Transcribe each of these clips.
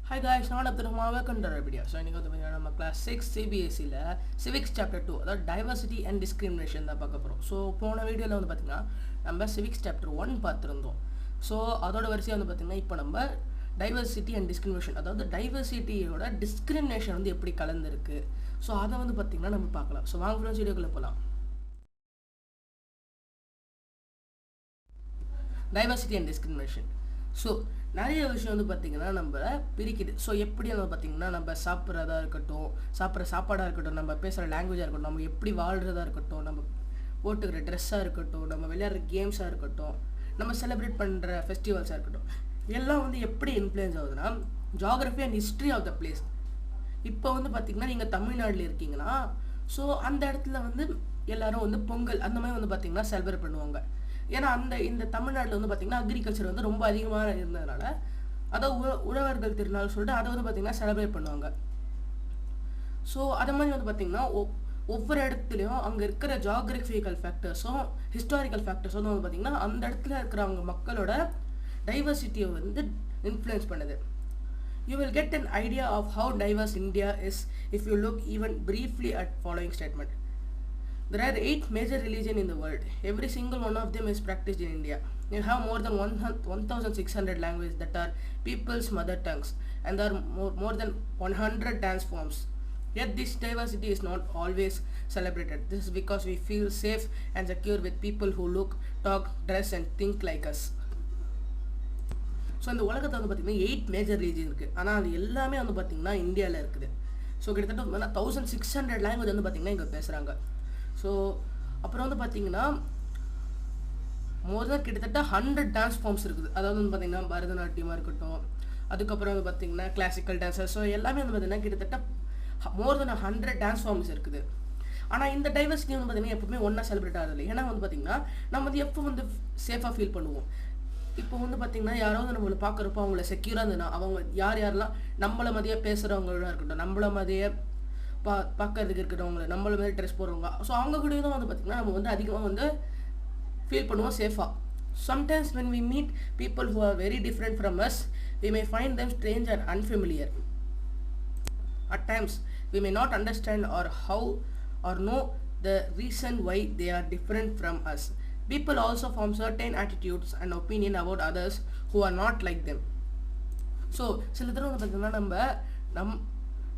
Hi guys, நான் welcome to our video. So இன்னைக்கு வந்து நம்ம class 6 CBSE ல Civics chapter 2 அதாவது diversity and discrimination தான் பார்க்க போறோம். So போன வீடியோல வந்து பாத்தீங்கன்னா நம்ம Civics chapter 1 பார்த்திருந்தோம். So அதோட வரிசையா வந்து பாத்தீங்கன்னா இப்போ நம்ம diversity and discrimination அதாவது diversityயோட discrimination வந்து எப்படி கலந்திருக்கு. So அத வந்து பாத்தீங்கன்னா நம்ம பார்க்கலாம். So வாங்க ஃப்ரெண்ட்ஸ் வீடியோக்குள்ள போலாம். Diversity and discrimination. ஸோ நிறைய விஷயம் வந்து பார்த்திங்கன்னா நம்ம பிரிக்குது. ஸோ எப்படி வந்து பார்த்திங்கன்னா நம்ம சாப்பிட்றதா இருக்கட்டும், சாப்பிட்ற சாப்பாடாக இருக்கட்டும், நம்ம பேசுகிற லாங்குவேஜாக இருக்கட்டும், நம்ம எப்படி வாழ்கிறதா இருக்கட்டும், நம்ம போட்டுக்கிற ட்ரெஸ்ஸாக இருக்கட்டும், நம்ம விளையாடுற கேம்ஸாக இருக்கட்டும், நம்ம செலிப்ரேட் பண்ணுற ஃபெஸ்டிவல்ஸாக இருக்கட்டும், எல்லாம் வந்து எப்படி இன்ஃப்ளூயன்ஸ் ஆகுதுன்னா geography and history of the place. இப்போ வந்து பார்த்திங்கன்னா நீங்கள் தமிழ்நாட்டில் இருக்கீங்கன்னா ஸோ அந்த இடத்துல வந்து எல்லோரும் வந்து பொங்கல் அந்த மாதிரி வந்து பார்த்திங்கன்னா செலிப்ரேட் பண்ணுவாங்க. ஏன்னா இந்த தமிழ்நாட்டில் வந்து பார்த்திங்கன்னா அக்ரிகல்ச்சர் வந்து ரொம்ப அதிகமாக இருந்ததுனால அதாவது உழவர்கள் திருநாள் சொல்லிட்டு அதை வந்து பார்த்திங்கன்னா செலிப்ரேட் பண்ணுவாங்க. ஸோ அதை மாதிரி வந்து பார்த்திங்கன்னா ஒவ்வொரு இடத்துலையும் அங்கே இருக்கிற ஜியாகிரபிக்கல் ஃபேக்டர்ஸும் ஹிஸ்டாரிக்கல் ஃபேக்டர்ஸும் வந்து பார்த்திங்கன்னா அந்த இடத்துல இருக்கிறவங்க மக்களோட டைவர்சிட்டியை வந்து இன்ஃப்ளூயன்ஸ் பண்ணுது. You will get an idea of how diverse India is if you look even briefly at following statement. There are 8 major religions in the world. Every single one of them is practiced in India. You have more than 1,600 languages that are people's mother tongues, and there are more than 100 dance forms. Yet this diversity is not always celebrated. This is because we feel safe and secure with people who look, talk, dress and think like us. So இந்த உலகத்தில் வந்து பார்த்திங்கன்னா 8 major religion இருக்குது. ஆனால் அது எல்லாமே வந்து பார்த்திங்கன்னா இந்தியாவில் இருக்குது. ஸோ கிட்டத்தட்ட 1,600 லாங்குவேஜ் வந்து பார்த்திங்கன்னா இங்கே பேசுகிறாங்க. ஸோ அப்புறம் வந்து பார்த்திங்கன்னா மோர் தென் கிட்டத்தட்ட 100 டான்ஸ் ஃபார்ம்ஸ் இருக்குது. அதாவது வந்து பார்த்திங்கன்னா பரதநாட்டியமாக இருக்கட்டும், அதுக்கப்புறம் வந்து பார்த்திங்கன்னா கிளாசிக்கல் டான்ஸர், ஸோ எல்லாமே வந்து பார்த்திங்கன்னா கிட்டத்தட்ட மோர் தென் 100 டான்ஸ் ஃபார்ம்ஸ் இருக்குது. ஆனால் இந்த டைவர்சிட்டி வந்து பார்த்திங்கன்னா எப்பவுமே ஒன்றா செலிப்ரேட் ஆகுது. ஏன்னா வந்து பார்த்திங்கன்னா நம்ம வந்து எப்போ வந்து சேஃபாக ஃபீல் பண்ணுவோம். இப்போ வந்து பார்த்திங்கன்னா யாராவது நம்மளை பார்க்குறப்போ அவங்கள செக்யூராக இருந்ததுன்னா அவங்க யாரெல்லாம் நம்மளை மதியாக பேசுகிறவங்களா இருக்கட்டும், நம்மளை மதிய பார்க்கறதுக்கு இருக்கிறவங்க, நம்மள மாதிரி ட்ரெஸ் போடுறவங்க, ஸோ அவங்க கூட தான் வந்து பார்த்திங்கன்னா நம்ம வந்து அதிகமாக வந்து ஃபீல் பண்ணுவோம் சேஃபாக. Sometimes when we meet people who are very different from us, we may find them strange and unfamiliar. At times we may not understand or know the reason why they are different from us. People also form certain attitudes and opinion about others who are not like them. So சில தடவை வந்து பார்த்திங்கன்னா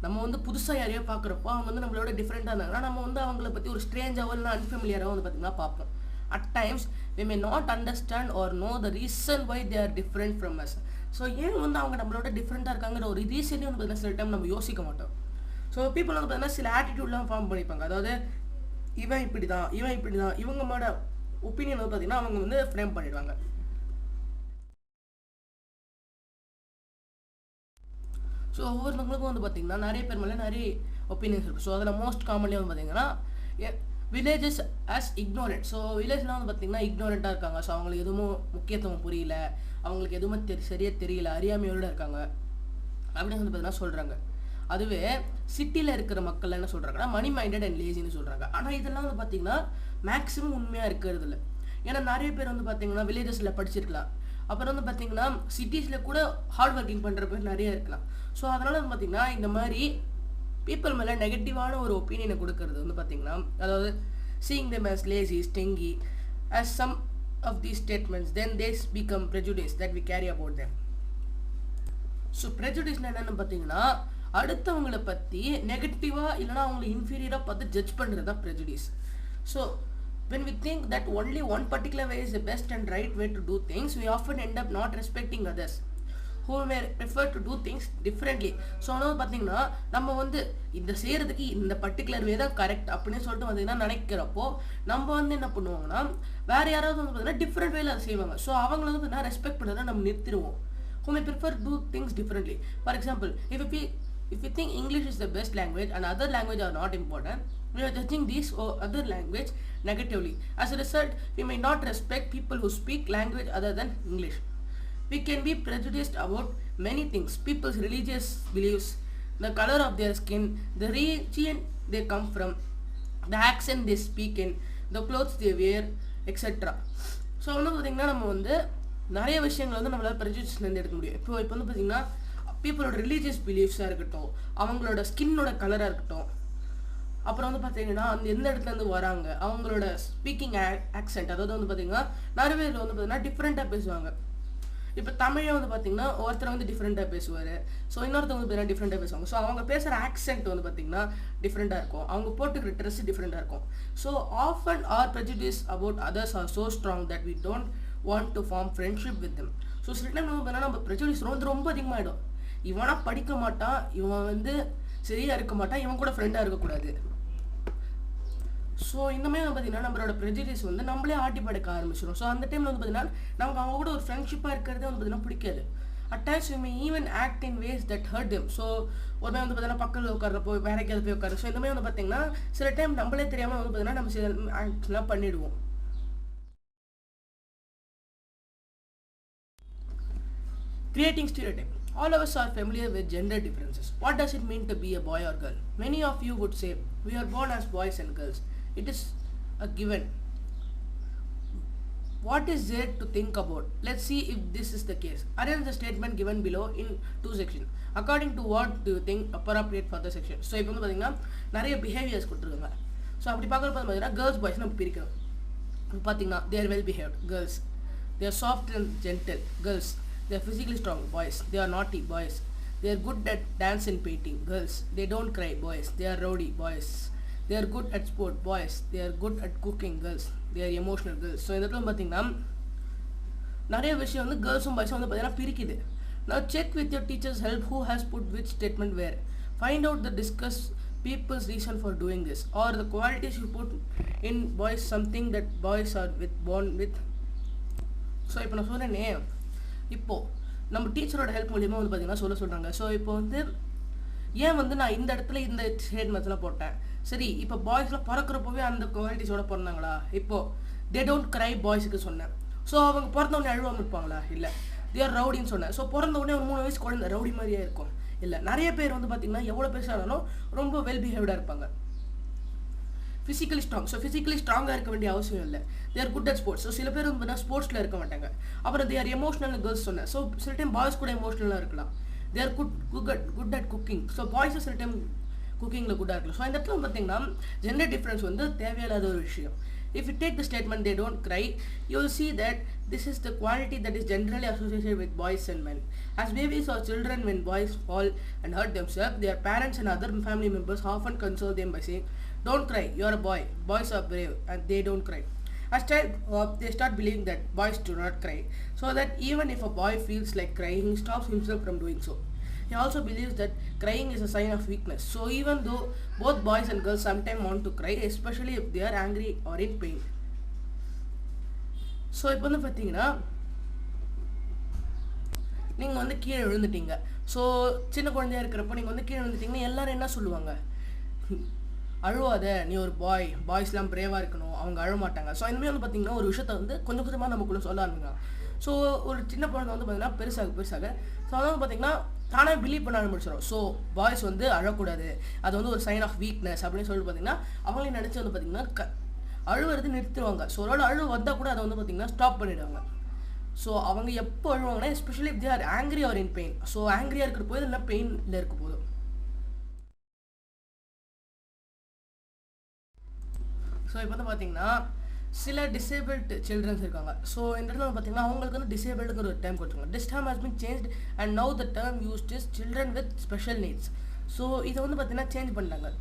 நம்ம வந்து புதுசாக யாரையோ பார்க்குறப்போ அவங்க வந்து நம்மளோட டிஃப்ரெண்ட்டாக இருந்தாங்கன்னா நம்ம வந்து அவங்கள பற்றி ஒரு ஸ்ட்ரேஞ்சாவோ இல்லை அன்ஃபெமிலியராக வந்து பார்த்திங்கன்னா பார்ப்போம். At times we may not understand or know the reason why they are different from us. So ஏன் வந்து அவங்க நம்மளோட டிஃப்ரெண்ட்டாக இருக்காங்கிற ஒரு ரீசனே வந்து பார்த்திங்கன்னா சில டைம் நம்ம யோசிக்க மாட்டோம். ஸோ பீப்புள் வந்து பார்த்திங்கன்னா சில ஆட்டிடியூட்லாம் ஃபார்ம் பண்ணிப்பாங்க. அதாவது இவன் இப்படி தான் இவங்களோட ஒப்பீனியன் வந்து பார்த்திங்கன்னா அவங்க வந்து ஃப்ரேம் பண்ணிடுவாங்க. ஸோ ஒவ்வொருத்தவங்களுக்கும் வந்து பார்த்திங்கன்னா நிறைய பேர் மேலே நிறைய ஒப்பீனியன்ஸ் இருக்குது. ஸோ அதில் மோஸ்ட் காமன்லி வந்து பார்த்திங்கன்னா வில்லேஜஸ் ஆஸ் இக்னோரண்ட். ஸோ வில்லேஜ்லாம் வந்து பார்த்திங்கன்னா இக்னோரண்ட்டாக இருக்காங்க. ஸோ அவங்களுக்கு எதுவும் முக்கியத்துவம் புரியல, அவங்களுக்கு எதுவுமே சரியாக தெரியல, அறியாமையோடு இருக்காங்க அப்படின்னு வந்து பார்த்திங்கன்னா சொல்கிறாங்க. அதுவே சிட்டியில் இருக்கிற மக்கள் என்ன சொல்கிறாங்கன்னா மணி மைண்டட் அண்ட் லேசின்னு சொல்கிறாங்க. ஆனால் இதெல்லாம் வந்து பார்த்திங்கன்னா மேக்ஸிமம் உண்மையாக இருக்கிறது இல்லை. ஏன்னா நிறைய பேர் வந்து பார்த்திங்கன்னா வில்லேஜஸில் படிச்சிருக்கலாம், அப்புறம் வந்து பார்த்திங்கன்னா சிட்டிஸில் கூட ஹார்ட் ஒர்க்கிங் பண்ணுற பேர் நிறைய இருக்கலாம். ஸோ அதனால் வந்து பார்த்திங்கன்னா இந்த மாதிரி பீப்புள் மேலே நெகட்டிவான ஒரு ஒப்பீனியனை கொடுக்கறது வந்து பார்த்திங்கன்னா, அதாவது seeing them as lazy, stingy, as some of these statements, then they become prejudice that we carry about them. So ப்ரெஜுடிஸ்னா என்னென்னு பார்த்திங்கன்னா அடுத்தவங்களை பற்றி நெகட்டிவாக இல்லைனா அவங்களை இன்ஃபீரியராக பார்த்து ஜட்ஜ் பண்ணுறது தான் prejudice. So when we think that only one particular way is the best and right way to do things, we often end up not respecting others who may prefer to do things differently. So ஆனால் பார்த்திங்கன்னா நம்ம வந்து இந்த செய்கிறதுக்கு இந்த particular way தான் correct அப்படின்னு சொல்லிட்டு பார்த்திங்கன்னா நினைக்கிறப்போ நம்ம வந்து என்ன பண்ணுவாங்கன்னா வேறு யாராவது வந்து பார்த்திங்கன்னா டிஃப்ரெண்ட் வேல அதை செய்வாங்க. ஸோ அவங்கள வந்து பார்த்திங்கன்னா ரெஸ்பெக்ட் பண்ணுறதை நம்ம நிறுத்திடுவோம். who may prefer to do things differently. For example, if you think English is the best language and other language are not important, we are judging these or other language negatively. As a result, we may not respect people who speak language other than English. We can be prejudiced about many things: people's religious beliefs, the color of their skin, the region they come from, the accent they speak in, the clothes they wear, etc. So வந்து பார்த்திங்கன்னா நம்ம வந்து நிறைய விஷயங்கள் வந்து நம்மளால் ப்ரெஜுடிஸ்லேருந்து எடுக்க முடியும். இப்போ வந்து பார்த்திங்கன்னா பீப்புளோட ரிலீஜியஸ் பிலீஃப்ஸாக இருக்கட்டும், அவங்களோட ஸ்கின்னோட கலராக இருக்கட்டும், அப்புறம் வந்து பார்த்தீங்கன்னா அந்த எந்த இடத்துலேருந்து வராங்க, அவங்களோட ஸ்பீக்கிங் ஆக்சென்ட், அதாவது வந்து பார்த்தீங்கன்னா நிறைய பேர் வந்து பார்த்தீங்கன்னா டிஃப்ரெண்ட்டாக பேசுவாங்க. இப்போ தமிழை வந்து பார்த்தீங்கன்னா ஒருத்தர் வந்து டிஃப்ரெண்ட்டாக பேசுவார், ஸோ இன்னொருத்தவங்க வந்து பார்த்தீங்கன்னா டிஃப்ரெண்ட்டாக பேசுவாங்க. ஸோ அவங்க பேசுகிற ஆக்சென்ட் வந்து பார்த்தீங்கன்னா டிஃப்ரெண்ட்டாக இருக்கும், அவங்க போட்டுக்கிற ட்ரெஸ் டிஃப்ரெண்ட்டாக இருக்கும். So often are prejudice about others are so strong that we don't want to form friendship with them. So சில டைம் வந்து பார்த்தீங்கன்னா நம்ம ப்ரெஜுடிஸ் ரொம்ப அதிகமாகிடும். இவனா படிக்க மாட்டான், இவன் வந்து சரியாக இருக்க மாட்டான், இவன் கூட ஃப்ரெண்டாக இருக்கக்கூடாது. ஸோ இந்த மாதிரி வந்து பார்த்தீங்கன்னா நம்மளோட ப்ரெஜுடிஸ் வந்து நம்மளே ஆட்டி படைக்க ஆரம்பிச்சிடும். ஸோ அந்த டைமில் வந்து பார்த்தீங்கன்னா நமக்கு அவங்க கூட ஒரு ஃப்ரெண்ட்ஷிப்பாக இருக்கிறதே வந்து பார்த்தீங்கன்னா பிடிக்காது. Attach you may even act in ways that hurt them. So ஒரு மாதிரி வந்து பார்த்தீங்கன்னா பக்கத்தில் உட்காரப்போ வேற எங்கேயாவது போய் உட்காரு. ஸோ இந்த மாதிரி வந்து பார்த்தீங்கன்னா சில டைம் நம்மளே தெரியாமல் வந்து பார்த்தீங்கன்னா நம்ம சில ஆக்ட்ஸ்லாம் பண்ணிடுவோம். Creating stereotype. All of us are familiar with gender differences. What does it mean to be a boy or girl? Many of you would say, we are born as boys and girls. It is a given. What is there to think about? Let's see if this is the case. Arrange the statement given below in two sections. According to what do you think appropriate for the section? So இப்போ வந்து பார்த்தீங்கன்னா நிறைய behaviours கொடுத்துருக்காங்க. So அப்படி பார்க்குறப்ப பார்த்தீங்கன்னா girls boys நம்ம பிரிக்கணும். இப்போ பார்த்தீங்கன்னா they are well behaved girls, they are soft and gentle girls, they are physically strong boys, they are naughty boys, they are good at dance and painting girls, they don't cry boys, they are rowdy boys, they are good at sport boys, they are good at cooking girls, they are emotional girls. So இந்த இடத்துல பார்த்தீங்கன்னா நிறைய விஷயம் வந்து கேர்ள்ஸும் பாய்ஸும் வந்து பார்த்தீங்கன்னா பிரிக்குது. Now check with your teacher's help who has put which statement where. Find out the discuss people's reason for doing this or the qualities you put in boys something that boys are born with. So இப்போ நான் சொன்னேனே, இப்போது நம்ம டீச்சரோட help மூலியமாக வந்து பார்த்தீங்கன்னா சொல்கிறாங்க. So இப்போ வந்து ஏன் வந்து நான் இந்த இடத்துல இந்த ஸ்டேட்மெண்ட்ஸ்லாம் போட்டேன், சரி இப்போ பாய்ஸ்லாம் பிறக்கிறப்பவே அந்த குவாலிட்டிஸோட பிறந்தாங்களா? இப்போது தே டோன்ட் க்ரை பாய்ஸுக்கு சொன்னேன். ஸோ அவங்க பிறந்தவொடனே அழுவாமல் இருப்பாங்களா? இல்லை. தே ஆர் ரவுடின்னு சொன்னேன். ஸோ பிறந்தவொடனே ஒரு 3 வயசு குழந்தை ரவுடி மாதிரியே இருக்கும்? இல்லை. நிறைய பேர் வந்து பார்த்தீங்கன்னா எவ்வளோ பேசுகிறாலும் ரொம்ப வெல் பிஹேவ்டாக இருப்பாங்க. Physically strong. ஸோ ஃபிசிக்கலி ஸ்ட்ராங்காக இருக்க வேண்டிய அவசியம் இல்லை. They are good at sports. So சில பேர் வந்து பார்த்தீங்கன்னா ஸ்போர்ட்ஸில் இருக்க மாட்டாங்க. அப்புறம் தே ஆர் எமோஷனல் கேர்ள்ஸ் சொன்னேன். ஸோ சில டைம் பாய்ஸ் கூட எமோஷனலாக இருக்கலாம். They are good at cooking. So பாய்ஸும் சில டைம் குக்கிங்கில் குட்டாக இருக்கலாம். ஸோ இந்த இடத்துல பார்த்தீங்கன்னா ஜெண்டர் டிஃப்ரென்ஸ் வந்து தேவையில்லாத ஒரு விஷயம். If you take the statement they don't cry, you will see that this is the quality that is generally associated with boys and men. As babies or children, when boys fall and hurt themselves, their parents and other family members often console them by saying, don't cry, you are a boy, boys are brave and they don't cry. As child, they start believing that boys do not cry, so that even if a boy feels like crying, he stops himself from doing so. He also believes that crying is a sign of weakness. So even though both boys and girls sometimes want to cry, especially if they are angry or in pain. So இப்போ வந்து பார்த்தீங்கன்னா நீங்கள் வந்து கீழே விழுந்துட்டீங்க. So சின்ன குழந்தையா இருக்கிறப்போ நீங்கள் வந்து கீழே விழுந்துட்டீங்கன்னா எல்லாரும் என்ன சொல்லுவாங்க? அழுவாத, நீ ஒரு பாய்ஸ்லாம் பிரேவாக இருக்கணும், அவங்க அழ மாட்டாங்க. ஸோ இனிமேல் வந்து பார்த்தீங்கன்னா ஒரு விஷயத்த வந்து கொஞ்சம் கொஞ்சமாக நமக்குள்ளே சொல்ல ஆரம்பிக்கலாம். ஸோ ஒரு சின்ன குழந்தை வந்து பார்த்தீங்கன்னா பெருசாக ஸோ அதாவது வந்து பார்த்தீங்கன்னா தானே பிலீவ் பண்ண ஆரம்பிச்சிடும். ஸோ பாய்ஸ் வந்து அழக்கூடாது, அது வந்து ஒரு சைன் ஆஃப் வீக்னஸ் அப்படின்னு சொல்லிட்டு பார்த்தீங்கன்னா அவங்களே நினச்சி வந்து பார்த்தீங்கன்னா அழுவுறது நிறுத்துவாங்க. ஸோ ஒரு அழுவு வந்தால் கூட அதை வந்து பார்த்தீங்கன்னா ஸ்டாப் பண்ணிவிடுவாங்க. ஸோ அவங்க எப்போ அழுவாங்கன்னா especially if they are angry or in pain. So ஆங்க்ரியாக இருக்கிற போது இல்லை பெயினில் இருக்க போதும். ஸோ இப்போ வந்து பார்த்தீங்கன்னா சில டிசேபிள்டு சில்ட்ரன்ஸ் இருக்காங்க. ஸோ இந்த இடத்துல பார்த்தீங்கன்னா அவங்களுக்கு வந்து டிசேபிள்டுங்கிற ஒரு டேர்ம் கொடுத்துருக்காங்க. This term has been change and now the term used is children with special needs. So இதை வந்து பார்த்தீங்கன்னா சேஞ்ச் பண்ணிட்டாங்க.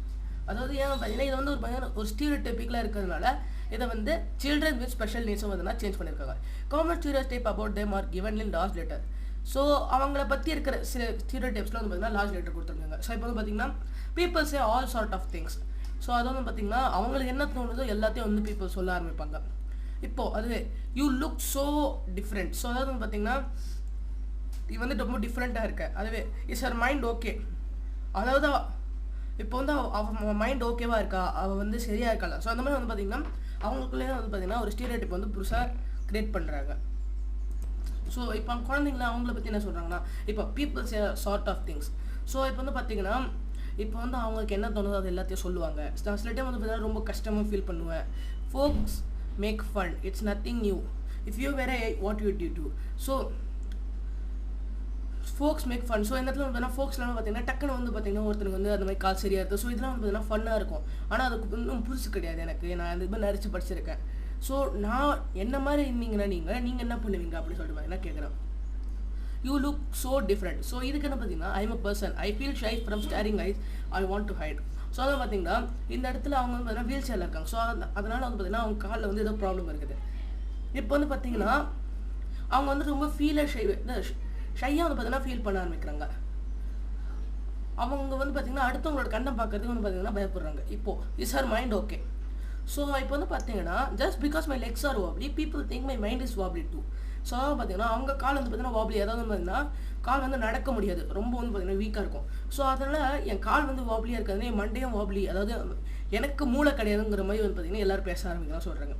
அதாவது ஏன் பார்த்தீங்கன்னா இது வந்து ஒரு ஸ்டீரியோடைப்பிக்கலாக இருக்கிறதுனால இதை வந்து சில்ட்ரன் வித் ஸ்பெஷல் நீட்ஸும் பார்த்தீங்கன்னா சேஞ்ச் பண்ணியிருக்காங்க. Common stereotype about them are given in last letter. So அவங்கள பற்றி இருக்கிற சில ஸ்டீரியோடைப்ஸ்லாம் வந்து பார்த்தீங்கன்னா லாஸ்ட் லெட்டர் கொடுத்துருக்காங்க. ஸோ இப்போ வந்து பார்த்தீங்கன்னா people say all sort of things. So அது வந்து பார்த்தீங்கன்னா அவங்களுக்கு என்ன தோணுதோ எல்லாத்தையும் வந்து பீப்புள் சொல்ல ஆரம்பிப்பாங்க. இப்போது அதுவே you look so different. So அதாவது வந்து பார்த்தீங்கன்னா இது வந்து ரொம்ப டிஃப்ரெண்ட்டாக இருக்க. அதுவே இஸ் ஹர் மைண்ட் ஓகே. அதாவது இப்போ வந்து அவன் மைண்ட் ஓகேவாக இருக்கா, அவள் வந்து சரியாக இருக்காளா. ஸோ அந்த மாதிரி வந்து பார்த்தீங்கன்னா அவங்களுக்குள்ளே வந்து பார்த்தீங்கன்னா ஒரு ஸ்டீரியோடைப் வந்து புதுசாக க்ரியேட் பண்ணுறாங்க. ஸோ இப்போ குழந்தைங்களா அவங்கள பற்றி என்ன சொல்கிறாங்கன்னா இப்போ peoples sort of things. So இப்போ வந்து பார்த்தீங்கன்னா இப்போ வந்து அவங்களுக்கு என்ன தோணுதோ அது எல்லாத்தையும் சொல்லுவாங்க. நான் சில டைம் வந்து பார்த்தீங்கன்னா ரொம்ப கஷ்டமாக ஃபீல் பண்ணுவேன். Folks make fun, it's nothing new, if you வேற what you do too. So folks make fun. So இந்த இடத்துல வந்து பார்த்தீங்கன்னா ஃபோக்ஸ்லாம் பார்த்தீங்கன்னா டக்குன்னு வந்து பார்த்தீங்கன்னா ஒருத்தருக்கு வந்து அந்த மாதிரி கால் சரியாக இருக்குது. ஸோ இதெல்லாம் வந்து பார்த்தீங்கன்னா ஃபன்னாக இருக்கும். ஆனால் அதுக்கு இன்னும் புதுசு கிடையாது எனக்கு. நான் அந்த மாதிரி நிறைச்சு படிச்சிருக்கேன். ஸோ நான் என்ன மாதிரி இருந்தீங்கன்னா நீங்கள் என்ன பண்ணுவீங்க அப்படின்னு சொல்லிட்டு பார்த்தீங்கன்னா கேட்குறேன். You look so different. So இதுக்கு என்ன பார்த்தீங்கன்னா I'm a person I feel shy from staring eyes I want to hide. So அதை பார்த்தீங்கன்னா இந்த இடத்துல அவங்க வந்து பார்த்தீங்கன்னா வீல் சேரில் இருக்காங்க. ஸோ அதனால் வந்து பார்த்தீங்கன்னா அவங்க காலில் வந்து ஏதோ ப்ராப்ளம் இருக்குது. இப்போ வந்து பார்த்தீங்கன்னா அவங்க வந்து ரொம்ப ஷையாக வந்து பார்த்தீங்கன்னா ஃபீல் பண்ண ஆரம்பிக்கிறாங்க. அவங்க வந்து பார்த்தீங்கன்னா அடுத்தவங்களோட கண்ணை பார்க்கறதுக்கு வந்து பார்த்தீங்கன்னா பயப்படுறாங்க. இப்போது is her mind okay. So இப்போ வந்து பார்த்தீங்கன்னா just because my legs are wobbly people think my mind is wobbly too. So அதாவது பார்த்தீங்கன்னா அவங்க கால் வந்து பார்த்தீங்கன்னா வாப்லி, அதாவது வந்து பார்த்தீங்கன்னா கால் வந்து நடக்க முடியாது, ரொம்ப வந்து பார்த்தீங்கன்னா வீக்காக இருக்கும். ஸோ அதனால் என் கால் வந்து வாப்லியாக இருக்காது, என் மண்டையும் வாப்லி, அதாவது எனக்கு மூளை கிடையாதுங்கிற மாதிரி வந்து பார்த்தீங்கன்னா எல்லோரும் பேச ஆரம்பிக்கலாம் சொல்கிறாங்க.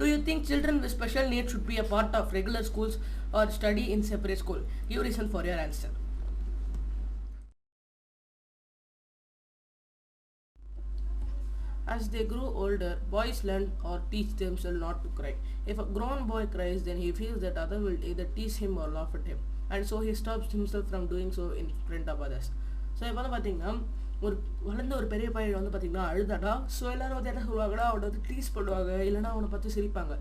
Do you think children with special needs should be a part of regular schools or study in separate school? Give reason for your answer. As they grow older, boys learn or teach themselves not to cry. If a grown boy cries, then he feels that others will either tease him or laugh at him, and so he stops himself from doing so in front of others. So இப்போ வந்து பார்த்தீங்கன்னா ஒரு வளர்ந்த ஒரு பெரிய பையன் வந்து பார்த்தீங்கன்னா அழுதாடா, ஸோ எல்லோரும் வந்து என்ன சொல்லுவாங்கடா, அவனை வந்து ட்ரீஸ் பண்ணுவாங்க, இல்லைனா அவனை பார்த்து சிரிப்பாங்க.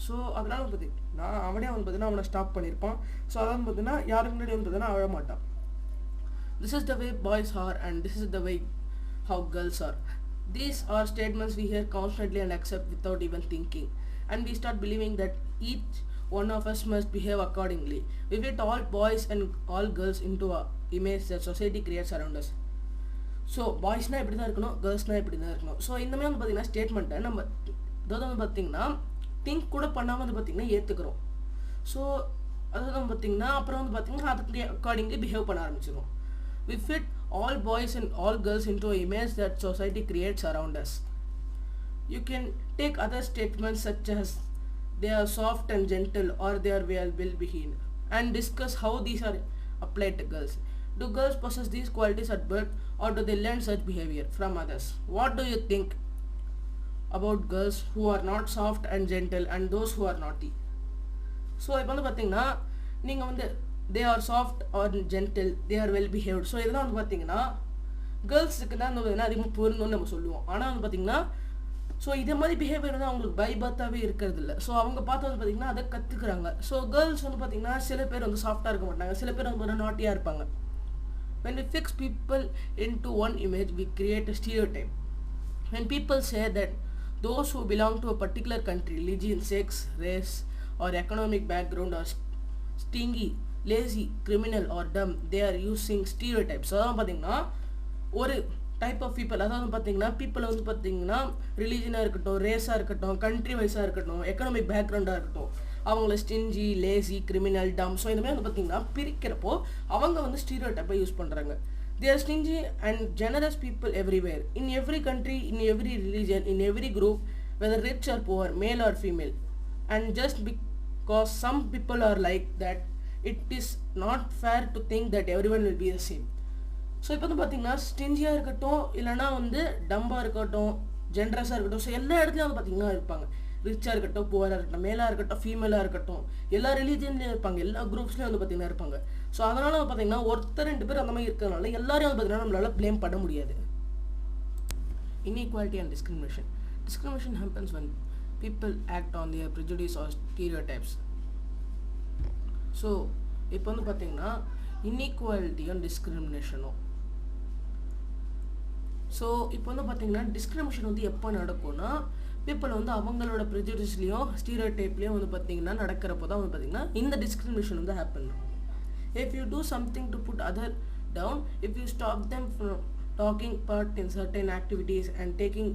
ஸோ அதனால் வந்து பார்த்தீங்கன்னா அவனே வந்து பார்த்தீங்கன்னா அவனை ஸ்டாப் பண்ணியிருப்பான். ஸோ அதாவது பார்த்தீங்கன்னா யாருக்கு முன்னாடி வந்து பார்த்தீங்கன்னா அழமாட்டான். This is the way boys are and this is the way how girls are. These are statements we hear constantly and accept without even thinking, and we start believing that each one of us must behave accordingly. We fit all boys and all girls into a image that society creates around us. So பாய்ஸ்னால் இப்படி தான் இருக்கணும், கேர்ள்ஸ்னால் இப்படி தான் இருக்கணும். So இந்த மாதிரி வந்து பார்த்திங்கன்னா ஸ்டேட்மெண்ட்டை நம்ம அதாவது வந்து பார்த்திங்கன்னா திங்க் கூட பண்ணாமல் வந்து பார்த்திங்கன்னா ஏற்றுக்கிறோம். ஸோ அதாவது வந்து பார்த்திங்கன்னா அப்புறம் வந்து பார்த்திங்கன்னா அதுக்கு அக்கார்டிங்லி பிஹேவ் பண்ண ஆரம்பிச்சிடும். We fit all boys and all girls into an image that society creates around us. You can take other statements such as they are soft and gentle or they are well-behaved and discuss how these are applied to girls. Do girls possess these qualities at birth or do they learn such behavior from others? What do you think about girls who are not soft and gentle and those who are naughty? So இப்போ வந்து பார்த்தீங்கன்னா நீங்கள் வந்து they are soft or gentle, they are well behaved. So இதெல்லாம் வந்து பார்த்தீங்கன்னா கேர்ள்ஸுக்கு தான் வந்து அதிகமாக பொருந்தோன்னு நம்ம சொல்லுவோம். ஆனால் வந்து பார்த்தீங்கன்னா ஸோ இதே மாதிரி பிஹேவியர் வந்து அவங்களுக்கு பை பர்த்தாகவே இருக்கிறது இல்லை. ஸோ அவங்க பார்த்து வந்து பார்த்தீங்கன்னா அதை கற்றுக்குறாங்க. ஸோ கேர்ள்ஸ் வந்து பார்த்தீங்கன்னா சில பேர் வந்து சாஃப்டாக இருக்க மாட்டாங்க, சில பேர் வந்து பார்த்தீங்கன்னா நாட்டியாக இருப்பாங்க. When we fix people into one image, we create a stereotype. When people say that those who belong to a particular country, religion, sex, race or economic background are stingy, lazy, criminal or dumb, they are using stereotypes. அதான் பார்த்தீங்கன்னா ஒரு type of people, அதாவது பார்த்தீங்கன்னா பீப்புளை வந்து பார்த்தீங்கன்னா ரிலீஜனாக இருக்கட்டும், ரேஸாக இருக்கட்டும், கண்ட்ரி வைஸாக இருக்கட்டும், எக்கனாமிக் பேக்ரவுண்டாக இருக்கட்டும், அவங்கள ஸ்டிஞ்சி, லேசி, கிரிமினல், டம், ஸோ இந்த மாதிரி வந்து பார்த்தீங்கன்னா பிரிக்கிறப்போ அவங்க வந்து ஸ்டீரியோடைப்பை யூஸ் பண்ணுறாங்க. They are stingy and generous people everywhere, in every country, in every religion, in every group, whether rich or poor, male or female. And just because some people are like that, it is not fair to think that everyone will be the same. So இப்போ வந்து பார்த்தீங்கன்னா ஸ்டிஞ்சியாக இருக்கட்டும், இல்லைனா வந்து டம்பாக இருக்கட்டும், ஜென்ரஸாக இருக்கட்டும், so எல்லா இடத்துலையும் வந்து பார்த்தீங்கன்னா இருப்பாங்க. ரிச்சாக இருக்கட்டும், புவராக இருக்கட்டும், மேலாக இருக்கட்டும், ஃபீமேலாக இருக்கட்டும், எல்லா ரிலீஜன்லேயும் இருப்பாங்க, எல்லா குரூப்ஸ்லேயும் வந்து பார்த்தீங்கன்னா இருப்பாங்க. ஸோ அதனால் வந்து பார்த்தீங்கன்னா ஒருத்தர் ரெண்டு பேர் அந்த மாதிரி இருக்கிறதுனால எல்லாரையும் வந்து பார்த்தீங்கன்னா நம்மளால் ப்ளேம் பண்ண முடியாது. Inequality and discrimination. Discrimination happens when people act on their prejudice or stereotypes. So இப்போ வந்து பார்த்தீங்கன்னா இன்இக்வாலிட்டியும் டிஸ்கிரிமினேஷனும். ஸோ இப்போ வந்து பார்த்தீங்கன்னா டிஸ்கிரிமினேஷன் வந்து எப்போ நடக்கும்னா பீப்புள் வந்து அவங்களோட ப்ரெஜுடிஸ்லேயும் ஸ்டீரியோடைப்லேயும் வந்து பார்த்தீங்கன்னா நடக்கிறப்போ தான் வந்து பார்த்தீங்கன்னா இந்த டிஸ்கிரிமினேஷன் வந்து happen. If you do something to put other down, if you stop them from taking part in certain activities and taking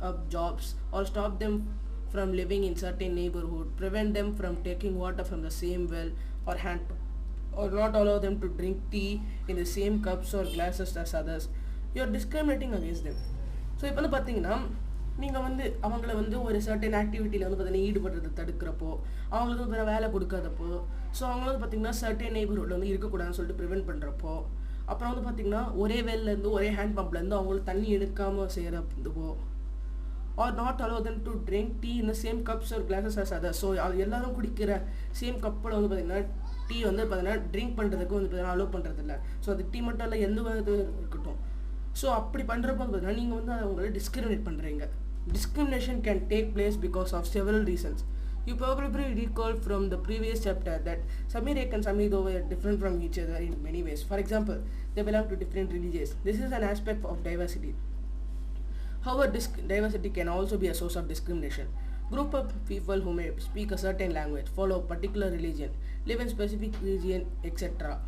up jobs, or stop them from living in certain neighborhood, prevent them from taking water from the same well or hand pump, or not allow them to drink tea in the same cups or glasses as others, you are discriminating against them. So இப்போ வந்து பார்த்தீங்கன்னா நீங்கள் வந்து அவங்கள வந்து ஒரு certain ஆக்டிவிட்டியில் வந்து பார்த்தீங்கன்னா ஈடுபடுறது தடுக்கிறப்போ, அவங்களுக்கு வந்து வேலை கொடுக்காதப்போ, ஸோ அவங்கள வந்து பார்த்தீங்கன்னா சர்டன் நெய்பர்ஹுட்டில் வந்து இருக்கக்கூடாதுன்னு சொல்லிட்டு ப்ரிவெண்ட் பண்ணுறப்போ, அப்புறம் வந்து பார்த்தீங்கன்னா ஒரே வேல்லேருந்து ஒரே ஹேண்ட் பம்ப்லேருந்து அவங்களுக்கு தண்ணி எடுக்காமல் செய்கிறப்போ, or not allow them to drink tea in the same cups or glasses as other. So அது எல்லோரும் குடிக்கிற சேம் கப்பில் வந்து பார்த்தீங்கன்னா டீ வந்து பார்த்தீங்கன்னா ட்ரிங்க் பண்ணுறதுக்கு வந்து பார்த்தீங்கன்னா அலோவ் பண்ணுறது இல்லை. ஸோ அது டீ மட்டும் இல்லை, எந்த இது இருக்கட்டும். ஸோ அப்படி பண்ணுறப்ப பார்த்தீங்கன்னா நீங்கள் வந்து அவங்களை டிஸ்கிரிமினேட் பண்ணுறீங்க. Discrimination can take place because of several reasons. You probably recall from the previous chapter that Samir and Samir were different from each other in many ways. For example, they belong to different religions. This is an aspect of diversity. However, diversity can also be a source of discrimination. Group of people who may speak a certain language, follow a particular religion, live in specific region, etc.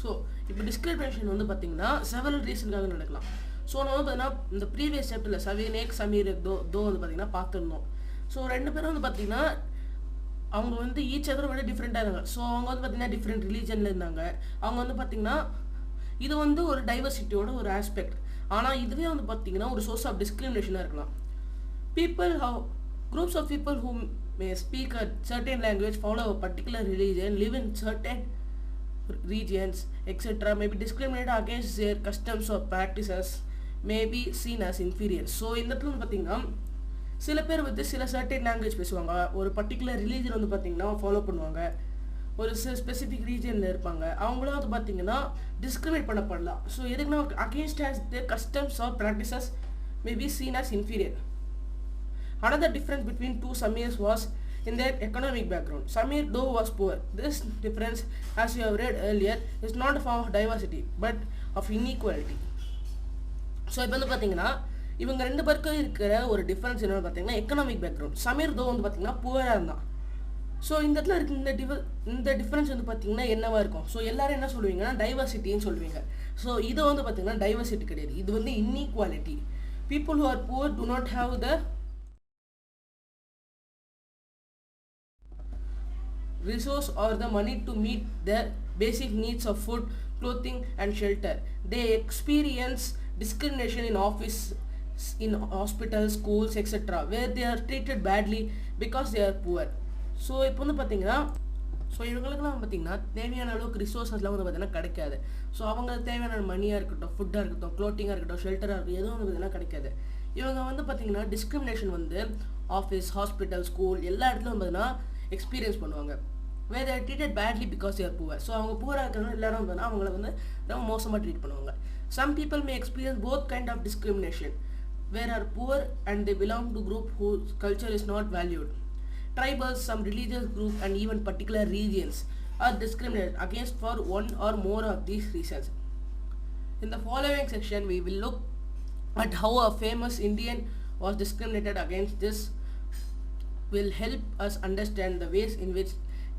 So இப்போ discrimination வந்து பார்த்தீங்கன்னா several ரீசனுக்காக நடக்கலாம். So நம்ம வந்து பார்த்தீங்கன்னா இந்த previous சாப்டரில் சமீர் சமீர் தோ வந்து பார்த்தீங்கன்னா பார்த்துருந்தோம். ஸோ 2 பேரும் வந்து பார்த்தீங்கன்னா அவங்க வந்து ஈச் அதர் விட டிஃப்ரெண்ட்டாக இருந்தாங்க. ஸோ அவங்க வந்து பார்த்தீங்கன்னா டிஃப்ரெண்ட் ரிலீஜனில் இருந்தாங்க. அவங்க வந்து பார்த்தீங்கன்னா இது வந்து ஒரு டைவர்சிட்டியோட ஒரு ஆஸ்பெக்ட். ஆனால் இதுவே வந்து பார்த்தீங்கன்னா ஒரு சோர்ஸ் ஆஃப் டிஸ்கிரிமினேஷனாக இருக்கலாம். Groups of people who may speak a certain language, follow a particular religion, live in certain regions, etc. may be discriminated against their customs or practices, may be seen as inferior. So இந்த இடத்துல வந்து பார்த்தீங்கன்னா சில பேர் வந்து சில certain language பேசுவாங்க, ஒரு பர்டிகுலர் ரிலீஜன் வந்து பார்த்தீங்கன்னா ஃபாலோ பண்ணுவாங்க, ஒரு ஸ்பெசிஃபிக் ரீஜனில் இருப்பாங்க. அவங்களும் வந்து பார்த்தீங்கன்னா டிஸ்கிரிமினேட் பண்ணப்படலாம். ஸோ எதுக்குன்னா against as their customs or practices may be seen as inferior. Another difference between two Samirs was in their economic background. Samir though was poor. This difference, as you have read earlier, is not a form of diversity but of inequality. So இப்போ வந்து பார்த்தீங்கன்னா இவங்க 2 பேருக்கும் இருக்கிற ஒரு difference என்னென்னு பார்த்தீங்கன்னா economic background. Sameer தோ வந்து பார்த்தீங்கன்னா புவராக இருந்தான். ஸோ இந்த இடத்துல இருக்க இந்த டிஃப்ரென்ஸ் வந்து பார்த்தீங்கன்னா என்னவா இருக்கும்? ஸோ எல்லாரும் என்ன சொல்லுவீங்கன்னா டைவர்சிட்டின்னு சொல்லுவீங்க. ஸோ இது வந்து பார்த்தீங்கன்னா டைவர்சிட்டி கிடையாது, இது வந்து inequality. People who are poor do not have the resource or the money to meet their basic needs of food, clothing and shelter. They experience discrimination in hospitals, schools, etc. where they are treated badly because they are poor. So இப்போ வந்து பார்த்தீங்கன்னா இவங்களுக்குலாம் பார்த்தீங்கன்னா தேவையான அளவுக்கு ரிசோர்ஸஸ்லாம் வந்து பார்த்தீங்கன்னா கிடைக்காது. ஸோ அவங்களுக்கு தேவையான மணியாக இருக்கட்டும், ஃபுட்டாக இருக்கட்டும், க்ளோத்திங்காக இருக்கட்டும், ஷெல்டராக இருக்கட்டும், எதுவும் வந்து பார்த்தீங்கன்னா கிடைக்காது. இவங்க வந்து பார்த்தீங்கன்னா டிஸ்கிரிமினேஷன் வந்து ஆஃபீஸ், ஹாஸ்பிட்டல், ஸ்கூல் எல்லா இடத்துலையும் பார்த்தீங்கன்னா எக்ஸ்பீரியன்ஸ் பண்ணுவாங்க. where they are treated badly because they are poor. So அவங்க பூராக இருக்கிறவங்க எல்லாரும் வந்து அவங்கள வந்து ரொம்ப மோசமாக ட்ரீட் பண்ணுவாங்க. Some people may experience both kind of discrimination, where are poor and they belong to group whose culture is not valued. Tribals, some religious group and even particular regions are discriminated against for one or more of these reasons. In the following section, we will look at how a famous Indian was discriminated against. This will help us understand the ways in which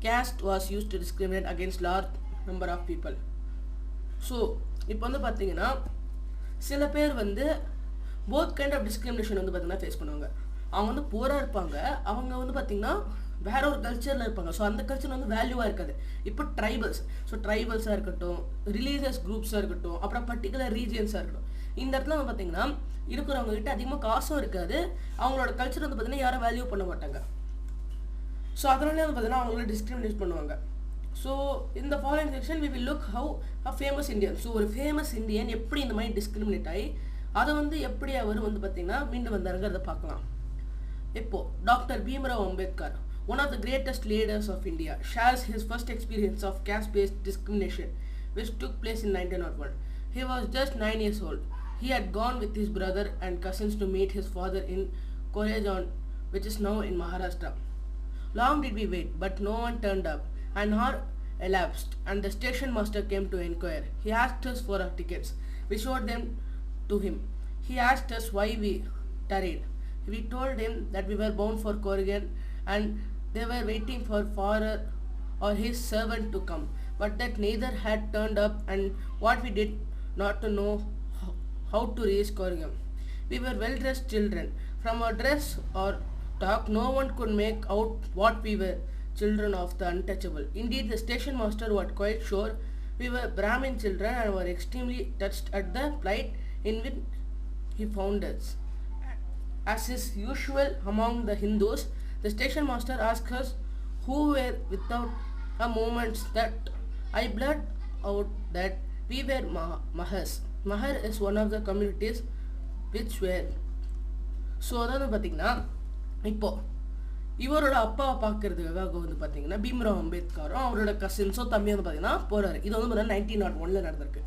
caste was used to discriminate against large number of people. So இப்போ வந்து பார்த்தீங்கன்னா சில பேர் வந்து both kind of discrimination வந்து பார்த்தீங்கன்னா face பண்ணுவாங்க. அவங்க வந்து புவராக இருப்பாங்க, அவங்க வந்து பார்த்தீங்கன்னா வேற ஒரு கல்ச்சரில் இருப்பாங்க. ஸோ அந்த கல்ச்சர் வந்து வேல்யூவாக இருக்காது. இப்போ ட்ரைபல்ஸ், ஸோ ட்ரைபல்ஸாக இருக்கட்டும், ரிலீஜியஸ் குரூப்ஸாக இருக்கட்டும், அப்புறம் பர்டிகுலர் ரீஜியன்ஸாக இருக்கட்டும், இந்த இடத்துல வந்து பார்த்தீங்கன்னா இருக்கிறவங்க கிட்ட அதிகமாக காசும் இருக்காது, அவங்களோட கல்ச்சர் வந்து பார்த்தீங்கன்னா யாரும் வேல்யூ பண்ண மாட்டாங்க. ஸோ அதனாலே வந்து பார்த்தீங்கன்னா அவங்கள டிஸ்கிரிமினேட் பண்ணுவாங்க. ஸோ இந்த following section we will look how a famous Indian, so ஒரு ஃபேமஸ் இந்தியன் எப்படி இந்த மாதிரி டிஸ்கிரிமினேட் ஆகி அதை வந்து எப்படி அவர் வந்து பார்த்தீங்கன்னா மீண்டும் வந்தாருங்கிறத பார்க்கலாம். இப்போ doctor Bhimrao Ambedkar, one of the greatest leaders of India, shares his first experience of caste-based discrimination which took place in 1901. He was just 9 years old. He had gone with his brother and cousins to meet his father in Koregaon, which is now in Maharashtra. Long did we wait, but no one turned up. An hour elapsed, and the station master came to inquire. He asked us for our tickets. We showed them to him. He asked us why we tarried. We told him that we were bound for Koregaon and they were waiting for father or his servant to come, but that neither had turned up, and what we did not to know how to reach Koregaon. We were well-dressed children. From our dress or talk, no one could make out what we were, children of the untouchable. Indeed, the station master was quite sure we were Brahmin children and were extremely touched at the plight in which he found us. As is usual among the Hindus, the station master asked us who were without a moment that I blurted out that we were Mahars. Mahar is one of the communities which were. So அதாவது பார்த்தீங்கன்னா இப்போ இவரோட அப்பாவை பார்க்கறதுக்காக வந்து பார்த்தீங்கன்னா பீம்ராவ் அம்பேத்கரும் அவரோட கசின்ஸோ தம்பி வந்து பார்த்தீங்கன்னா போகிறாரு. இது வந்து பார்த்தீங்கன்னா 1901 நடந்திருக்கு.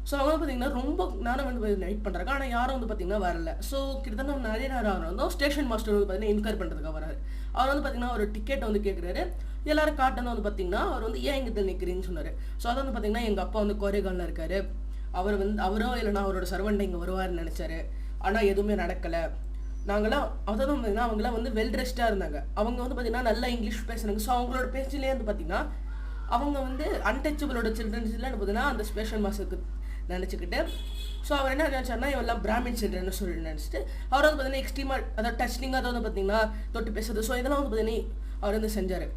ஸோ அவங்க வந்து பார்த்தீங்கன்னா ரொம்ப நேரம் வந்து வெயிட் பண்ணுறாங்க. ஆனால் யாரும் வந்து பார்த்தீங்கன்னா வரல. ஸோ கிட்டத்தட்ட நிறைய நேரம் அவர் வந்து ஸ்டேஷன் மாஸ்டர் வந்து பார்த்தீங்கன்னா என்கொயர் பண்ணுறதுக்காக வராரு. அவர் வந்து பார்த்தீங்கன்னா ஒரு டிக்கெட் வந்து கேட்குறாரு. எல்லாரும் காட்டணும் வந்து பார்த்தீங்கன்னா அவர் வந்து ஏன் இங்கே நிற்கிறீன்னு சொன்னார். ஸோ அதை வந்து பார்த்தீங்கன்னா எங்கள் அப்பா வந்து கோரைகாலில் இருக்காரு, அவரோ இல்லைன்னா அவரோட சர்வெண்ட் இங்கே வருவார்னு நினச்சாரு, ஆனால் எதுவுமே நடக்கலை. நாங்களாம் அதாவது பார்த்தீங்கன்னா அவங்களாம் வந்து வெல் ட்ரெஸ்டாக இருந்தாங்க. அவங்க வந்து பார்த்தீங்கன்னா நல்லா இங்கிலீஷ் பேசுகிறாங்க. ஸோ அவங்களோட பேச்சிலே வந்து பார்த்தீங்கன்னா அவங்க வந்து அன்டச்சபிளோட சில்ட்ரன்ஸ்லாம் பார்த்தீங்கன்னா அந்த ஸ்பெஷல் மாஸ்டருக்கு நினச்சிக்கிட்டு, ஸோ அவர் என்ன நினச்சாருன்னா இவெல்லாம் பிராமின் சில்ட்ரன் சொல்லி நினச்சிட்டு அவர் வந்து பார்த்தீங்கன்னா எக்ஸ்ட்ரீமாக அதாவது டச்சிங்காக அதை வந்து பார்த்தீங்கன்னா தொட்டு பேசுறது, ஸோ இதெல்லாம் வந்து பார்த்தீங்கன்னா அவர் வந்து செஞ்சார்.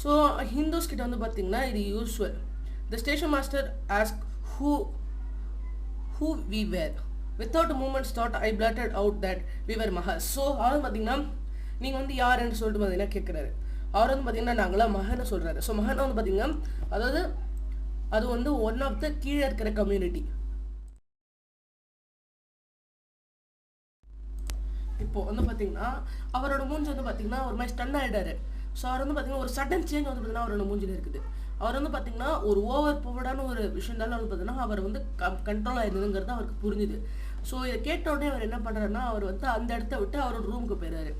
ஸோ ஹிந்துஸ் கிட்ட வந்து பார்த்தீங்கன்னா இது usual. The station master ask who we were. Without a moment's thought, I blurted out that we were Mahas. So அவர் பார்த்தீங்கன்னா நீங்கள் வந்து யாருன்னு சொல்லிட்டு பார்த்தீங்கன்னா கேட்குறாரு. அவர் வந்து பார்த்தீங்கன்னா நாங்களாம் மகனை சொல்கிறாரு. ஸோ மகனை வந்து பார்த்தீங்கன்னா அதாவது அது வந்து ஒன் ஆஃப் த கீழே இருக்கிற கம்யூனிட்டி. இப்போ வந்து பார்த்தீங்கன்னா அவரோட மூஞ்சி வந்து பார்த்தீங்கன்னா ஒரு மாதிரி ஸ்டன் ஆகிட்டாரு. ஸோ அவர் வந்து பார்த்தீங்கன்னா ஒரு சடன் சேஞ்ச் வந்து பார்த்தீங்கன்னா அவரோட மூஞ்சில் இருக்குது. அவர் வந்து பார்த்தீங்கன்னா ஒரு ஓவர் பவர்டான ஒரு விஷயம் தான் வந்து பார்த்தீங்கன்னா அவர் வந்து கண்ட்ரோல் ஆயிருந்ததுங்கிறது அவருக்கு புரிஞ்சுது. ஸோ இதை கேட்ட உடனே அவர் என்ன பண்ணுறாருன்னா அவர் வந்து அந்த இடத்த விட்டு அவரோட ரூமுக்கு போயிடுறாரு.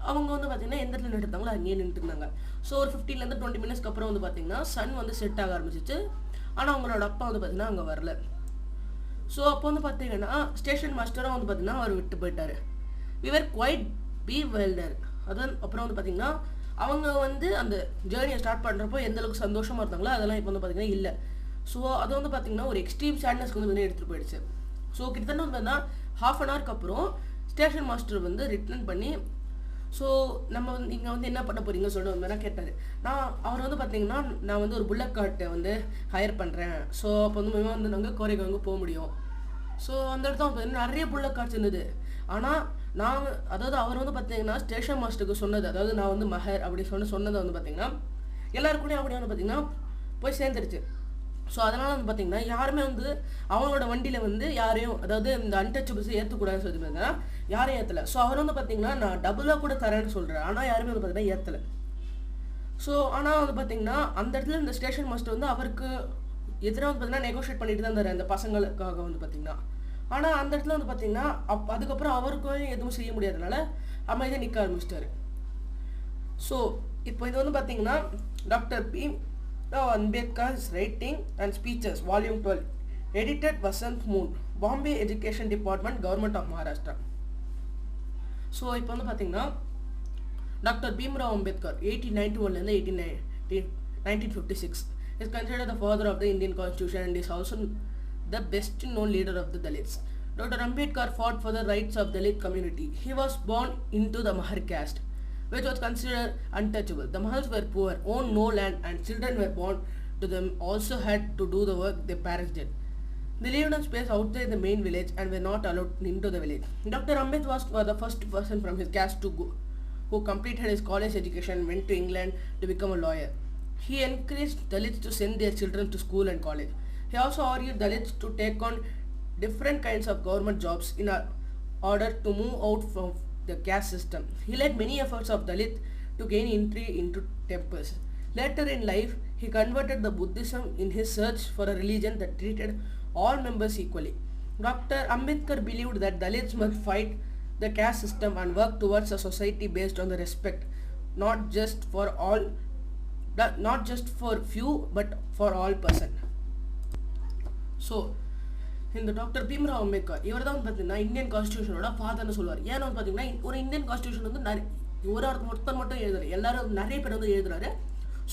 அவங்க வந்து பார்த்தீங்கன்னா எந்த இடத்துல நின்றுட்டாங்களோ அங்கேயே நின்றுட்டு இருந்தாங்க. ஸோ ஒரு 15 to 20 minutes அப்புறம் வந்து பார்த்தீங்கன்னா சன் வந்து செட் ஆக ஆரம்பிச்சிச்சு. ஆனால் அவங்களோட அப்பா வந்து பார்த்தீங்கன்னா அங்கே வரல. ஸோ அப்போ வந்து பார்த்தீங்கன்னா ஸ்டேஷன் மாஸ்டரும் வந்து பார்த்தீங்கன்னா அவர் விட்டு போயிட்டாரு. We were quite bewildered. அதான் அப்புறம் வந்து பார்த்தீங்கன்னா அவங்க வந்து அந்த ஜேர்னியை ஸ்டார்ட் பண்ணுறப்போ எந்த அளவுக்கு சந்தோஷமாக இருந்தாங்களோ அதெல்லாம் இப்போ வந்து பார்த்தீங்கன்னா இல்லை. ஸோ அது வந்து பார்த்தீங்கன்னா ஒரு எக்ஸ்ட்ரீம் சேட்னஸ்க்கு வந்து எடுத்துகிட்டு போயிடுச்சு. ஸோ கிட்டத்தட்ட வந்து பார்த்தீங்கன்னா 1/2 hour அப்புறம் ஸ்டேஷன் மாஸ்டர் வந்து ரிட்டர்ன் பண்ணி ஸோ நம்ம வந்து நீங்கள் வந்து என்ன பண்ண போகிறீங்க சொல்லிட்டு வந்து கேட்டார். அவர் வந்து பார்த்தீங்கன்னா நான் வந்து ஒரு புல்லட் கார்ட்டை வந்து ஹையர் பண்ணுறேன். ஸோ அப்போ வந்து நாங்கள் கோரைக்காங்க போக முடியும். ஸோ அந்த இடத்துல வந்து நிறைய புல்லட் கார்ட்ஸ் இருந்தது. ஆனால் அதாவது அவர் வந்து பார்த்தீங்கன்னா ஸ்டேஷன் மாஸ்டருக்கு சொன்னது, அதாவது நான் வந்து மஹர் அப்படி சொன்னதை வந்து பார்த்தீங்கன்னா எல்லாருக்குள்ளேயும் அப்படியே வந்து பார்த்தீங்கன்னா போய் சேர்ந்துருச்சு. ஸோ அதனால் வந்து பார்த்தீங்கன்னா யாருமே வந்து அவங்களோட வண்டியில் வந்து யாரையும் அதாவது இந்த அன்டச்சபிள்ஸ் ஏற்றக்கூடாதுன்னு சொல்லியிருந்தாங்கன்னா யாரையும் ஏற்றலை. ஸோ அவர் வந்து பார்த்தீங்கன்னா நான் டபுளாக கூட தரேன்னு சொல்கிறேன், ஆனால் யாருமே வந்து பார்த்தீங்கன்னா ஏற்றலை. ஸோ ஆனால் வந்து பார்த்தீங்கன்னா அந்த இடத்துல இந்த ஸ்டேஷன் மாஸ்டர் வந்து அவருக்கு எதிராக வந்து பார்த்தீங்கன்னா நெகோஷியேட் பண்ணிட்டு தான் இருந்தார் அந்த பசங்களுக்காக வந்து பார்த்தீங்கன்னா. ஆனால் அந்த இடத்துல வந்து பார்த்தீங்கன்னா அதுக்கப்புறம் அவருக்கும் எதுவும் செய்ய முடியாதனால அமைதியாக நிற்க ஆரம்பிச்சிட்டாரு. ஸோ இப்போ இது வந்து பார்த்தீங்கன்னா doctor Bhimrao Ambedkar's writing and speeches volume 12 edited Vasant Moon, Bombay education department, government of Maharashtra. So இப்போ வந்து பார்த்தீங்கன்னா doctor Bhimrao Ambedkar 1891 1956 is considered the father of the Indian Constitution and is also the best known leader of the Dalits. Dr. Ambedkar fought for the rights of the Dalit community. He was born into the Mahar caste, which was considered untouchable. The Mahars were poor, owned no land, and children were born to them also had to do the work their parents did. They lived in space outside the main village and were not allowed into the village. Dr. Ambedkar was the first person from his caste who completed his college education and went to England to become a lawyer. He encouraged Dalits to send their children to school and college. He also argued Dalits to take on different kinds of government jobs in order to move out from the caste system. He led many efforts of Dalits to gain entry into temples. Later in life, he converted the Buddhism in his search for a religion that treated all members equally. Dr. Ambedkar believed that Dalits must fight the caste system and work towards a society based on the respect, not just for few, but for all person. So இந்த doctor Bhimrao Ambedkar இவர் தான் வந்து பார்த்தீங்கன்னா Indian கான்ஸ்டியூஷனோட ஃபாதர்னு சொல்லுவார். ஏன்னா வந்து பார்த்தீங்கன்னா ஒரு இந்தியன் கான்ஸ்டியூஷன் வந்து ஒரு ஒருத்தர் மட்டும் எழுதுறாரு, எல்லாரும் நிறைய பேர் வந்து எழுதுறாரு.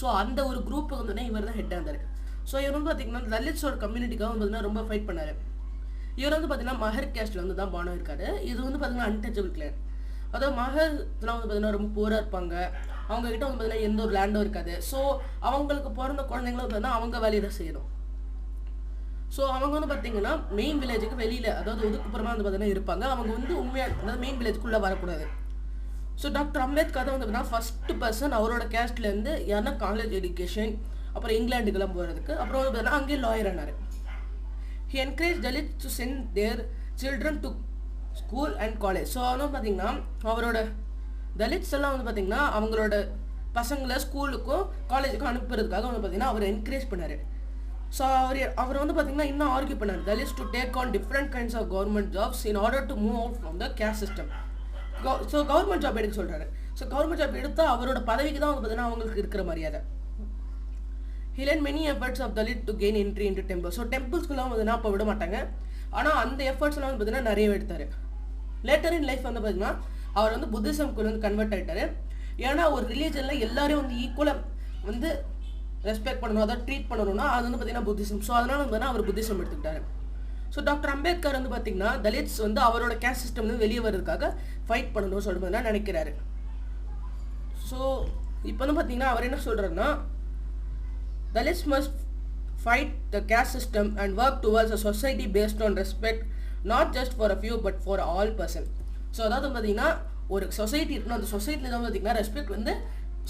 ஸோ அந்த ஒரு குரூப்புக்கு வந்து இவர் தான் ஹெட்டாக இருந்தார். ஸோ இவர் வந்து பார்த்தீங்கன்னா தலித்ஸோட கம்யூனிட்டிக்காக வந்து பார்த்தீங்கன்னா ரொம்ப ஃபைட் பண்ணார். இவர் வந்து பார்த்தீங்கன்னா மஹர் கேஸ்ட்டில் வந்து தான் பானம் இருக்காரு. இது வந்து பார்த்தீங்கன்னா அன்டச்சபிள் கிளான். அதாவது மஹர்லாம் வந்து பார்த்தீங்கன்னா ரொம்ப பூராக இருப்பாங்க. அவங்ககிட்ட வந்து பார்த்தீங்கன்னா எந்த ஒரு லேண்டும் இருக்காது. ஸோ அவங்களுக்கு பிறந்த குழந்தைங்களும் பார்த்தீங்கன்னா அவங்க வேலையை தான் செய்யணும். ஸோ அவங்க வந்து பார்த்தீங்கன்னா மெயின் வில்லேஜுக்கு வெளியில் அதாவது ஒதுக்குப்புறமா வந்து பார்த்தீங்கன்னா இருப்பாங்க. அவங்க வந்து உண்மையாக அதாவது மெயின் வில்லேஜுக்குள்ளே வரக்கூடாது. ஸோ டாக்டர் அம்பேத்கர் தான் வந்து பார்த்தீங்கன்னா ஃபஸ்ட்டு பர்சன் அவரோட கேஸ்ட்லேருந்து யாருன்னா காலேஜ் எஜுகேஷன் அப்புறம் இங்கிலாண்டுக்கெல்லாம் போகிறதுக்கு அப்புறம் வந்து பார்த்தீங்கன்னா அங்கேயே லாயர் ஆனார். He encouraged Dalits to send their children to school and college. So அவனும் பார்த்தீங்கன்னா அவரோட தலித்ஸ் எல்லாம் வந்து பார்த்தீங்கன்னா அவங்களோட பசங்களை ஸ்கூலுக்கும் காலேஜுக்கும் அனுப்புறதுக்காக வந்து பார்த்தீங்கன்னா அவர் என்கரேஜ் பண்ணார். ஸோ அவர் வந்து பார்த்தீங்கன்னா இன்னும் ஆர்கியூ பண்ணார், Dalits to take on different kinds of government jobs in order to move out from the caste system. So government job எடுக்க சொல்கிறாரு. ஸோ கவர்மெண்ட் ஜாப் எடுத்தால் அவரோட பதவிக்கு தான் வந்து பார்த்தீங்கன்னா அவங்களுக்கு இருக்கிற மரியாதை. He led many efforts of Dalit to gain entry into temples. So டெம்பிள்ஸ்க்குலாம் வந்து அப்போ விட மாட்டாங்க. ஆனால் அந்த எஃபர்ட்ஸ்லாம் வந்து பார்த்தீங்கன்னா நிறைய எடுத்தார். லேட்டர் இன் லைஃப் வந்து பார்த்தீங்கன்னா அவர் வந்து புத்திசம்க்கு வந்து கன்வெர்ட் ஆகிட்டார். ஏன்னா ஒரு ரிலீஜனில் எல்லாரையும் வந்து ஈக்குவலாக வந்து ரெஸ்பெக்ட் பண்ணணும், அதாவது ட்ரீட் பண்ணணும்னா அது வந்து பார்த்தீங்கன்னா புத்திசம். ஸோ அதனால் வந்து அவர் புத்திசம் எடுத்துக்கிட்டாரு. ஸோ டாக்டர் அம்பேத்கர் வந்து பார்த்தீங்கன்னா தலித்ஸ் வந்து அவரோட கேஸ்ட் சிஸ்டம் வந்து வெளியே வர்றதுக்காக ஃபைட் பண்ணணும்னு சொல்லிட்டு நினைக்கிறாரு. ஸோ இப்போ வந்து பார்த்தீங்கன்னா அவர் என்ன சொல்கிறாருன்னா, Dalits must fight the caste system and work towards a society based on respect, not just for a few but for all person. So அதாவது பார்த்தீங்கன்னா ஒரு சொசைட்டி இருக்கணும், அந்த சொசைட்டியில் தான் பார்த்தீங்கன்னா ரெஸ்பெக்ட் வந்து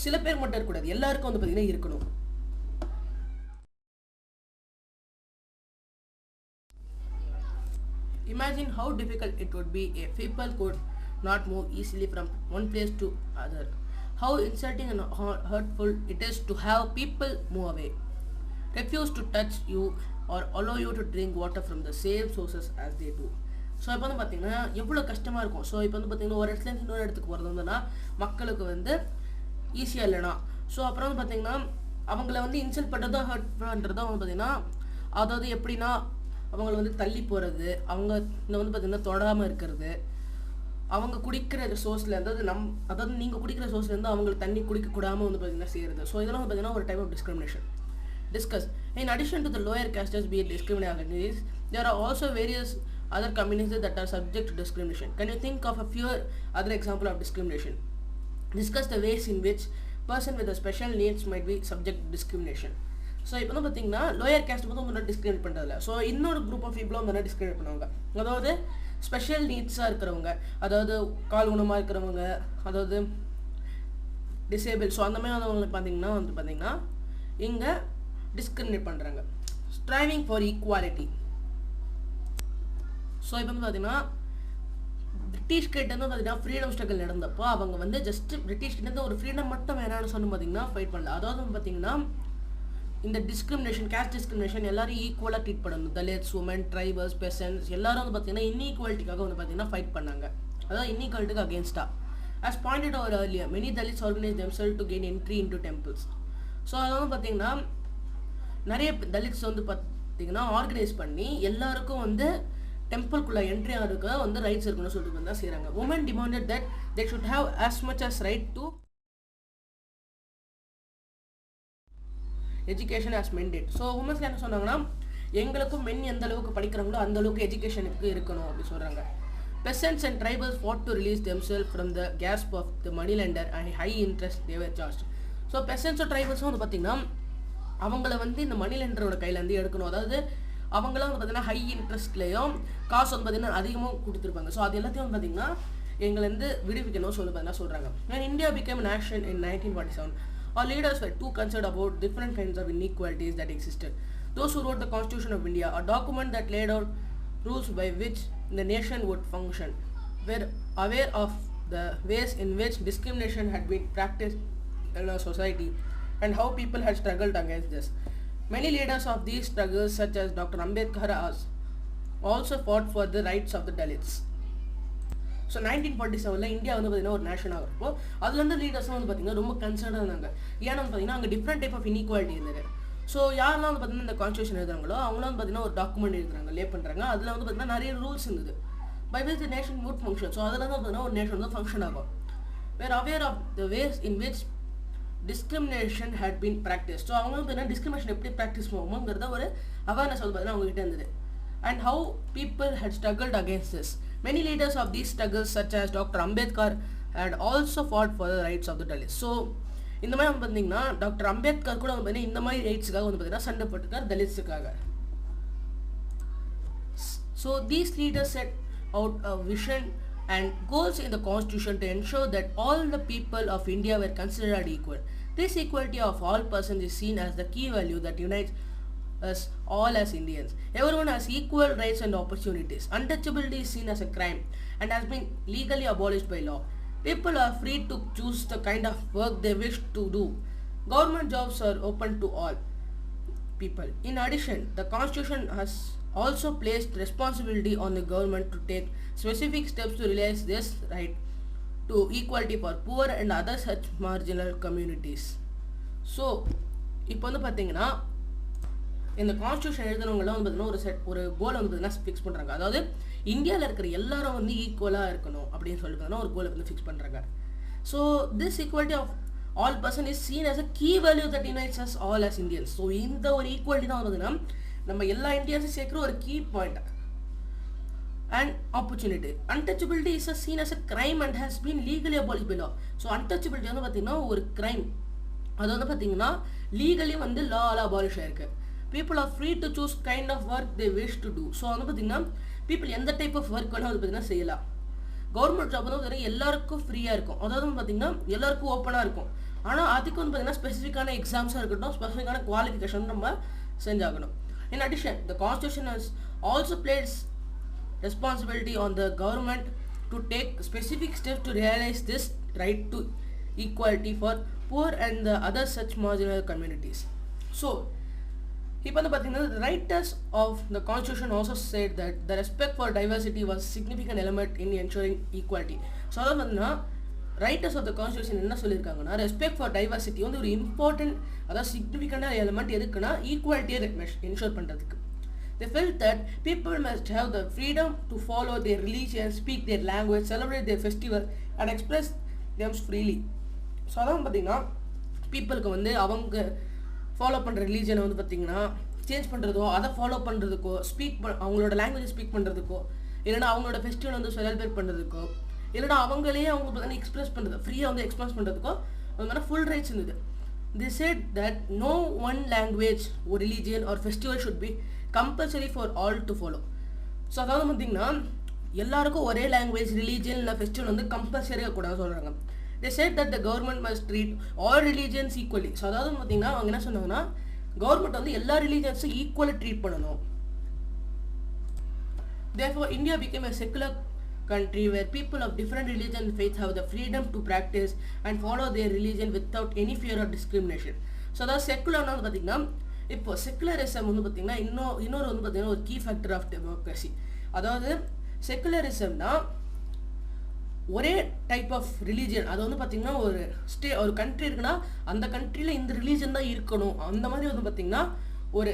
சில பேர் மட்டும் இருக்கக்கூடாது, எல்லாருக்கும் வந்து பார்த்தீங்கன்னா இருக்கணும். Imagine how difficult it would be if people could not move easily from one place to other. How insulting and hurtful it is to have people move away, refuse to touch you or allow you to drink water from the same sources as they do. So இப்போ வந்து பார்த்தீங்கன்னா எவ்வளோ கஷ்டமாக இருக்கும். So இப்போ வந்து பார்த்தீங்கன்னா ஒரு இடத்துல இன்னொரு இடத்துக்கு போகிறது வந்துன்னா மக்களுக்கு வந்து ஈஸியாக இல்லைனா, ஸோ அப்புறம் வந்து பார்த்தீங்கன்னா அவங்கள வந்து இன்சல்ட் பண்ணுறதோ ஹர்ட் பண்ணுறதோ வந்து பார்த்தீங்கன்னா, அதாவது எப்படின்னா அவங்கள வந்து தள்ளி போகிறது, அவங்க இந்த வந்து பார்த்தீங்கன்னா தொடாமல் இருக்கிறது, அவங்க குடிக்கிற சோர்ஸில் அதாவது நீங்கள் குடிக்கிற சோர்ஸ்லேருந்து அவங்களுக்கு தண்ணி குடிக்கக்கூடாமல் வந்து பார்த்தீங்கன்னா செய்கிறது. ஸோ இதெல்லாம் வந்து பார்த்தீங்கன்னா ஒரு type of discrimination. Discuss. In addition to the lower castes being discriminated, there are also various other communities that are subject to discrimination. Can you think of a few other examples of discrimination? Discuss the ways in which person with a special needs might be subject to discrimination. So இப்போ வந்து பார்த்தீங்கன்னா lower caste வந்து வந்து discriminate பண்ணுறதில்ல. So இன்னொரு group of பீப்புளும் வந்து discriminate பண்ணுவாங்க. அதாவது ஸ்பெஷல் நீட்ஸாக இருக்கிறவங்க, அதாவது கால் ஊனமாக இருக்கிறவங்க, அதாவது டிசேபிள், ஸோ அந்த மாதிரி வந்து பார்த்தீங்கன்னா இங்கே டிஸ்கிரிமினேட் பண்ணுறாங்க. Striving for equality. ஸோ இப்போ வந்து பார்த்தீங்கன்னா பிரிட்டிஷ் கிட்டேருந்து பார்த்தீங்கன்னா ஃப்ரீடம் ஸ்ட்ரகிள் நடந்தப்போ அவங்க வந்து ஜஸ்ட் பிரிட்டிஷ் கிட்டேருந்து ஒரு ஃப்ரீடம் மட்டும் வேணான்னு சொன்னு பார்த்தீங்கன்னா ஃபைட் பண்ணல. அதாவது வந்து பார்த்தீங்கன்னா இந்த டிஸ்கிரிமினேஷன், கேஸ்ட் டிஸ்கிரிமினேஷன் எல்லாரும் ஈக்குவலாக ட்ரீட் பண்ணணும். தலித்ஸ், உமன், ட்ரைபல்ஸ், பெசன்ஸ் எல்லாரும் வந்து பார்த்தீங்கன்னா இன்இக்வாலிட்டிக்காக வந்து பார்த்தீங்கன்னா ஃபைட் பண்ணாங்க. அதாவது இன்இக்வாலிட்டிக்கு அகேன்ஸ்டாக. As pointed out earlier, many Dalits organize themselves to gain entry into temples. So அதை வந்து பார்த்தீங்கன்னா நிறைய தலித்ஸ் வந்து பார்த்தீங்கன்னா ஆர்கனைஸ் பண்ணி எல்லாருக்கும் வந்து டெம்பிள்குள்ளே என்ட்ரி ஆகிறதுக்கு வந்து ரைட்ஸ் இருக்குன்னு சொல்லிட்டு வந்து தான் செய்கிறாங்க. Woman demanded that they should have as much as right to education as men did. So உமன்ஸ்ல என்ன சொன்னாங்கன்னா, எங்களுக்கும் மென் எந்த அளவுக்கு படிக்கிறாங்களோ அந்த அளவுக்கு எஜுகேஷனுக்கு இருக்கணும் அப்படின்னு சொல்கிறாங்க. Peasants and tribals fought to release themselves from the grasp of the moneylender and high interest they were charged. So பெசன்ஸோ ட்ரைபல்ஸும் வந்து பார்த்தீங்கன்னா அவங்கள வந்து இந்த மணிலெண்டரோட கையிலேருந்து எடுக்கணும். அதாவது அவங்களாம் வந்து பார்த்தீங்கன்னா ஹை இன்ட்ரெஸ்ட்லேயும் காசு வந்து பார்த்தீங்கன்னா அதிகமாக கொடுத்துருப்பாங்க. ஸோ அது எல்லாத்தையும் வந்து பார்த்தீங்கன்னா எங்கள்லேருந்து விடுவிக்கணும் சொல்லி பார்த்தீங்கன்னா சொல்கிறாங்க. When India became a nation in 1947, our leaders were too concerned about different kinds of inequalities that existed. Those who wrote the Constitution of India, a document that laid out rules by which the nation would function, were aware of the ways in which discrimination had been practiced in our society and how people had struggled against this. Many leaders of these struggles, such as Dr. Ambedkar, also fought for the rights of the Dalits. So 1947 India வந்து பார்த்தீங்கன்னா ஒரு nation ஆகிறப்போ அதுலேருந்து லீடர்ஸ்லாம் வந்து பார்த்தீங்கன்னா ரொம்ப கன்சர்னாக இருந்தாங்க. ஏன்னா வந்து பார்த்தீங்கன்னா அங்கே டிஃப்ரெண்ட் டைப் ஆஃப் இன்இக்வாலிட்டி இருந்தது. ஸோ யாரெல்லாம் வந்து பார்த்தீங்கன்னா இந்த கான்ஸ்டியூஷன் எழுதுறாங்களோ அவங்களாம் வந்து பார்த்தீங்கன்னா ஒரு டாக்குமெண்ட் எழுதுறாங்க, லே பண்ணுறாங்க. அதில் வந்து பார்த்தீங்கன்னா நிறைய ரூல்ஸ் இருந்தது by which the nation would function. So அதில் தான் பார்த்தீங்கன்னா ஒரு நேஷன் வந்து ஃபங்க்ஷன் ஆகும். We're aware of the ways in which discrimination had been practise. So அவங்க வந்து பார்த்தீங்கன்னா டிஸ்கிரிமினேஷன் எப்படி ப்ராக்டிஸ் பண்ணுவோங்கிறத ஒரு அவேர்னஸ் வந்து பார்த்தீங்கன்னா அவங்ககிட்ட இருந்தது. And how people had struggled against this. Many leaders of these struggles, such as Dr. Ambedkar, had also fought for the rights of the Dalits. So இந்த மாதிரி வந்து பார்த்தீங்கன்னா டாக்டர் அம்பேத்கர் கூட வந்து பார்த்தீங்கன்னா இந்த மாதிரி ரைட்ஸுக்காக வந்து பார்த்தீங்கன்னா சண்டை போட்டுருக்கார் தலித்ஸுக்காக. So these leaders set out a vision and goals in the constitution to ensure that all the people of India were considered equal. This equality of all persons is seen as the key value that unites us all as Indians. Everyone has equal rights and opportunities. Untouchability is seen as a crime and has been legally abolished by law. People are free to choose the kind of work they wish to do. Government jobs are open to all people. In addition, the Constitution has also placed responsibility on the government to take specific steps to realize this right to equality for poor and other such marginal communities. So, இப்போ வந்து பார்த்தீங்கன்னா இந்த constitution எழுதுனவங்களாம் வந்து பார்த்தீங்கன்னா ஒரு கோலை வந்து பார்த்தீங்கன்னா ஃபிக்ஸ் பண்ணுறாங்க. அதாவது இந்தியாவில் இருக்கிற எல்லாரும் வந்து ஈக்குவலாக இருக்கணும் அப்படின்னு சொல்லி பார்த்தீங்கன்னா ஒரு கோலை வந்து ஃபிக்ஸ் பண்ணுறாங்க. So this equality of all person is seen as a key value that unites us all as Indians. So இந்த ஒரு ஈக்குவாலிட்டி தான் பார்த்தீங்கன்னா நம்ம எல்லா இந்தியன்ஸும் சேர்க்குற ஒரு key point and opportunity. Untouchability is seen as a crime and has been legally abolished by law. So untouchability வந்து பார்த்தீங்கன்னா ஒரு கிரைம், அது வந்து பார்த்தீங்கன்னா லீகலி வந்து லாவில் அபாலிஷ் ஆயிருக்கு. People are free to choose kind of work they wish to do. So வந்து பார்த்தீங்கன்னா பீப்புள் எந்த டைப் ஆஃப் ஒர்க் வேணால் வந்து பார்த்தீங்கன்னா செய்யலாம். கவர்மெண்ட் ஜாப் வந்து பார்த்தீங்கன்னா எல்லாருக்கும் ஃப்ரீயாக இருக்கும், அதாவது வந்து பார்த்தீங்கன்னா எல்லாருக்கும் ஓப்பனாக இருக்கும். ஆனால் அதுக்கு வந்து பார்த்தீங்கன்னா ஸ்பெசிஃபிக்கான எக்ஸாம்ஸாக இருக்கட்டும், ஸ்பெசிஃபிக்கான குவாலிஃபிகேஷன் நம்ம செஞ்சாகணும். In addition, the Constitution has also placed responsibility on the government to take specific steps to realize this right to equality for poor and the other such marginal communities. So, இப்போ வந்து பார்த்தீங்கன்னா the writers of the Constitution also said that the respect for diversity was a significant element in ensuring equality. So அதாவது பார்த்தீங்கன்னா writers of the constitution என்ன சொல்லியிருக்காங்கன்னா respect for diversity வந்து ஒரு important, அதாவது சிக்னிஃபிகண்டான எலிமெண்ட் எதுக்குன்னா ஈக்குவாலிட்டியை என்ஷோர் பண்ணுறதுக்கு. They felt that people must have the freedom to follow their religion, speak their language, celebrate their festival and express them freely. So அதான் பார்த்தீங்கன்னா பீப்புளுக்கு வந்து அவங்க ஃபாலோ பண்ணுற ரிலீஜனை வந்து பார்த்தீங்கன்னா சேஞ்ச் பண்ணுறதோ, அதை ஃபாலோ பண்ணுறதுக்கோ, அவங்களோட லாங்குவேஜை ஸ்பீக் பண்ணுறதுக்கோ, இல்லைனா அவங்களோட ஃபெஸ்டிவல் வந்து செலிப்ரேட் பண்ணுறதுக்கோ, இல்லைனா அவங்களே அவங்க பார்த்தீங்கன்னா எக்ஸ்பிரஸ் பண்ணுறது, ஃப்ரீயாக வந்து எக்ஸ்பிரஸ் பண்ணுறதுக்கோ அவங்க ஃபுல் ரைட்ஸ் இருந்தது. They said that no one language or religion or festival should be compulsory for all to follow. So அதாவது பார்த்தீங்கன்னா எல்லாருக்கும் ஒரே லாங்குவேஜ், ரிலீஜியன் இல்லை ஃபெஸ்டிவல் வந்து கம்பல்சரியாக கூடாது சொல்கிறாங்க. They said that the government must treat all religions equally. So அதாவது பார்த்தீங்கன்னா அவங்க என்ன சொன்னாங்கன்னா கவர்மெண்ட் வந்து எல்லா ரிலீஜன்ஸும் ஈக்குவலாக ட்ரீட் பண்ணணும். Therefore, India became a secular country where people of different religion and faith have the freedom to practice and follow their religion without any fear of discrimination. So அதாவது செக்குலர்னா வந்து பார்த்தீங்கன்னா இப்போ செக்குலரிசம் வந்து பார்த்தீங்கன்னா இன்னொரு வந்து பார்த்தீங்கன்னா ஒரு கீ ஃபேக்டர் ஆஃப் டெமோக்ரஸி. அதாவது செக்குலரிசம்னா ஒரே டைப் ஆஃப் ரிலீஜியன், அது வந்து பார்த்தீங்கன்னா ஒரு கண்ட்ரி இருக்குன்னா அந்த கண்ட்ரியில் இந்த ரிலீஜன் தான் இருக்கணும், அந்த மாதிரி வந்து பார்த்தீங்கன்னா ஒரு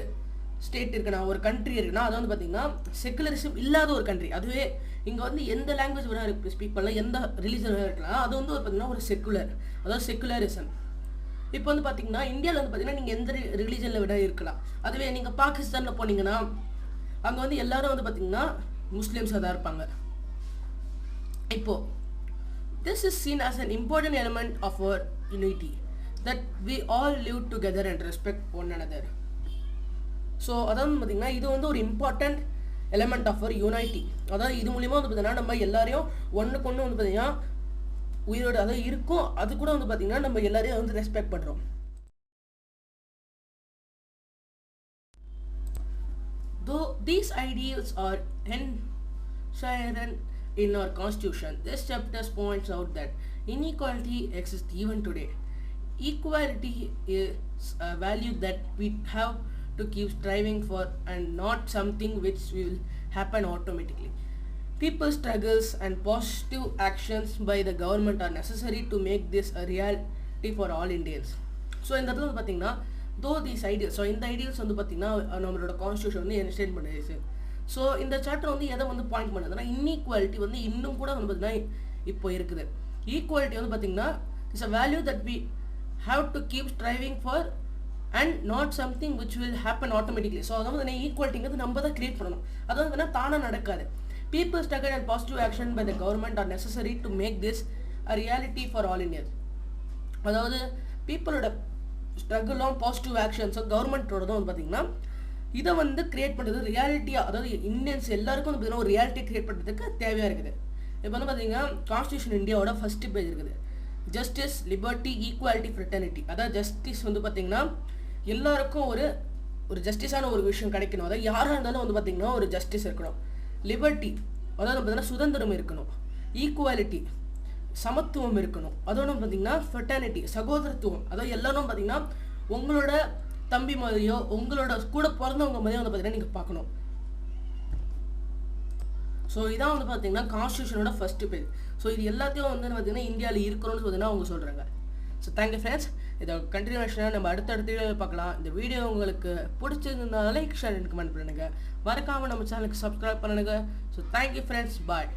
ஸ்டேட் இருக்குன்னா, ஒரு கண்ட்ரி இருக்குன்னா அது வந்து பார்த்தீங்கன்னா செக்குலரிசம் இல்லாத ஒரு கண்ட்ரி. அதுவே இங்கே வந்து எந்த லாங்குவேஜ் வேணால் ஸ்பீக் பண்ணலாம், எந்த ரிலீஜன் வேணால் இருக்கலாம், அது வந்து பார்த்தீங்கன்னா ஒரு செக்குலர், அதாவது செக்குலரிசம். இப்போ வந்து பார்த்தீங்கன்னா இந்தியாவில் வந்து பார்த்தீங்கன்னா நீங்கள் எந்த ரிலீஜனில் விட இருக்கலாம். அதுவே நீங்கள் பாகிஸ்தானில் போனீங்கன்னா அங்கே வந்து எல்லாரும் வந்து பார்த்தீங்கன்னா முஸ்லீம்ஸாக தான் இருப்பாங்க. இப்போது this is seen as an important element of our unity, that we all live together and respect one another. ஸோ அதாவது பார்த்தீங்கன்னா இது வந்து ஒரு important element of our unity. அதாவது இது மூலிமா வந்து பார்த்தீங்கன்னா நம்ம எல்லாரையும் ஒன்றுக்கு ஒன்று வந்து பார்த்தீங்கன்னா உயிரோடு அதாவது இருக்கும், அது கூட வந்து பார்த்தீங்கன்னா நம்ம எல்லாரையும் வந்து ரெஸ்பெக்ட் பண்ணுறோம். Though these ideals are enshrined in our constitution, this chapter points out that inequality exists even today. Equality is a value that we have to keep striving for and not something which will happen automatically. People's struggles and positive actions by the government are necessary to make this a reality for all Indians. So இந்த இடத்துல வந்து பார்த்தீங்கன்னா though these ideals, so இந்த ideals வந்து பார்த்தீங்கன்னா நம்மளோட constitution வந்து என்ஸ்டேட் பண்ணிடுச்சு. ஸோ இந்த சாப்டர் வந்து எதை வந்து பாயிண்ட் பண்ணுதுன்னா இன்இக்வாலிட்டி வந்து இன்னும் கூட வந்து பார்த்தீங்கன்னா இப்போ இருக்குது. ஈக்குவாலிட்டி வந்து பார்த்தீங்கன்னா it's a value that we have to keep striving for and not something which will happen automatically. So அதாவது வந்து ஈக்குவாலிட்டிங்கிறது நம்ம தான் கிரியேட் பண்ணணும், அதாவது வந்து தானாக நடக்காது. People's struggle and positive action by the government are necessary to make this a reality for all Indians. அதாவது பீப்புளோட ஸ்ட்ரகிளும் பாசிட்டிவ் ஆக்ஷன்ஸும் கவர்மெண்ட்டோட தான் வந்து பார்த்தீங்கன்னா இதை வந்து கிரியேட் பண்ணுறது ரியாலிட்டியாக, அதாவது இந்தியன்ஸ் எல்லாருக்கும் வந்து பார்த்தீங்கன்னா ஒரு ரியாலிட்டி கிரியேட் பண்ணுறதுக்கு தேவையாக இருக்குது. இப்போ வந்து பார்த்தீங்கன்னா கான்ஸ்டியூஷன் இந்தியாவோட ஃபர்ஸ்ட் பேஜ் இருக்குது, ஜஸ்டிஸ், லிபர்ட்டி, ஈக்குவாலிட்டி, ஃப்ரெட்டர்னிட்டி. அதாவது ஜஸ்டிஸ் வந்து பார்த்தீங்கன்னா எல்லாருக்கும் ஒரு ஜஸ்டிஸான ஒரு விஷயம் கிடைக்கணும், அதாவது யாராக இருந்தாலும் வந்து பார்த்தீங்கன்னா ஒரு ஜஸ்டிஸ் இருக்கணும். லிபர்ட்டி, அதாவது பார்த்தீங்கன்னா சுதந்திரம் இருக்கணும். ஈக்குவாலிட்டி, சமத்துவம் இருக்கணும். அதோட பார்த்தீங்கன்னா ஃபெட்டர்னிட்டி, சகோதரத்துவம். அதாவது எல்லாரும் பார்த்தீங்கன்னா உங்களோட தம்பி மாதிரியோ உங்களோட கூட பிறந்தவங்க மாதிரியோ வந்து பார்த்தீங்கன்னா நீங்கள் பார்க்கணும். ஸோ இதான் வந்து பார்த்தீங்கன்னா கான்ஸ்டியூஷனோட ஃபர்ஸ்ட் பேஜ். ஸோ இது எல்லாத்தையும் வந்து பார்த்தீங்கன்னா இந்தியாவில் இருக்கணும்னு பார்த்தீங்கன்னா அவங்க சொல்கிறாங்க. So thank you friends. இதை கண்டினியூஷனாக நம்ம அடுத்தடுத்த பார்க்கலாம். இந்த வீடியோ உங்களுக்கு பிடிச்சிருந்ததுனால லைக் ஷேர் அண்ட் கமெண்ட் பண்ணுங்கள். மறக்காமல் நம்ம சேனலுக்கு சப்ஸ்கிரைப் பண்ணுங்கள். ஸோ தேங்க்யூ ஃப்ரெண்ட்ஸ், பாய்.